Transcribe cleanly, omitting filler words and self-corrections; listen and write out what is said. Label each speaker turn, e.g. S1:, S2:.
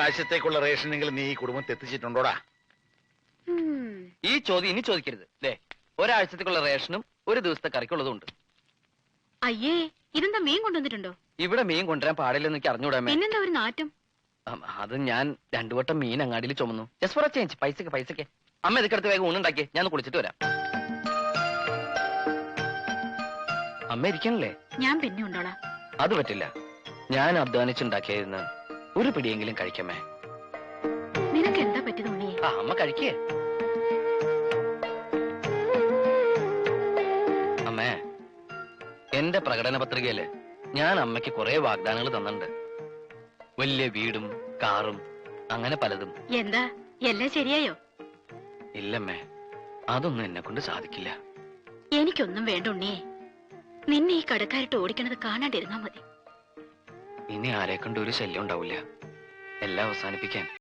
S1: ഒരാഴ്ചത്തേക്കുള്ള റേഷനെങ്കിലും നീ ഈ കുടുംബത്തെ എത്തിച്ചിട്ടുണ്ടോടാ?
S2: ഈ ചോദ്യം ഇനി ചോദിക്കരുത്. ഒരാഴ്ചത്തേക്കുള്ള റേഷനും ഒരു ദിവസത്തെ കറിക്കുള്ളതുണ്ട്.
S3: അയ്യേ, ഇതെന്താ മീൻ കൊണ്ടുവന്നിട്ടുണ്ടോ?
S2: ഇവിടെ മീൻ കൊണ്ടുവരാൻ പാടില്ലെന്ന് എനിക്ക് അറിഞ്ഞൂടാമേ.
S3: പിന്നെന്താ ഒരു നാറ്റം?
S2: അത് ഞാൻ 2 വട്ടം മീൻ അങ്ങാടിയിൽ ചുമന്നു. Just for A change. പൈസക്ക്. അമ്മ ഇതൊക്കെ വേഗം ഊണുണ്ടാക്കി, ഞാൻ കുളിച്ചിട്ട് വരാം. അമ്മ ഇരിക്കണല്ലേ?
S3: ഞാൻ പിന്നെ ഉണ്ടോളാം.
S2: അത് പറ്റില്ല. ഞാൻ അധ്വാനിച്ചുണ്ടാക്കിയായിരുന്നു ഒരു പിടിയെങ്കിലും കഴിക്കമേ.
S3: നിനക്ക് എന്താ പറ്റിയത് ഉണ്ണിയെ?
S2: അമ്മ കഴിക്കേ. അമ്മേ, എന്റെ പ്രകടന പത്രികയില് ഞാൻ അമ്മയ്ക്ക് കുറെ വാഗ്ദാനങ്ങൾ തന്നിട്ടുണ്ട്. വലിയ വീടും കാറും അങ്ങനെ പലതും.
S3: എന്താ എല്ലാം ശരിയായോ?
S2: ഇല്ലമ്മേ, അതൊന്നും എന്നെ കൊണ്ട് സാധിക്കില്ല.
S3: എനിക്കൊന്നും വേണ്ട ഉണ്ണിയെ. നിന്നെ ഈ കടക്കാരിട്ട് ഓടിക്കണത് കാണാണ്ടിരുന്നാ മതി.
S2: ഇനി ആരെ കൊണ്ട് ഒരു ശല്യം ഉണ്ടാവില്ല. എല്ലാം അവസാനിപ്പിക്കാൻ